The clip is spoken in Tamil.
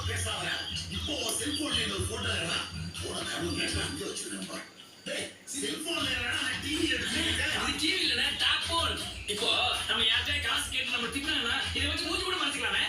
பேசாத. இப்போ உன் செல்போன்ல இந்த போட்டோ இருக்கா? உனக்கு அது கேட்டா அங்கே வச்சிருக்கேன். டேய் செல்போன்ல இருக்கா? நான் டிவில எடுத்துட்டேன். இது டிவி இல்ல டாப் போன். இப்போ நம்ம யார்கிட்ட காசு கேட்டு நம்ம தின்னானா இதை வச்சு மூஞ்சி கூட மறைச்சிக்கலாமே.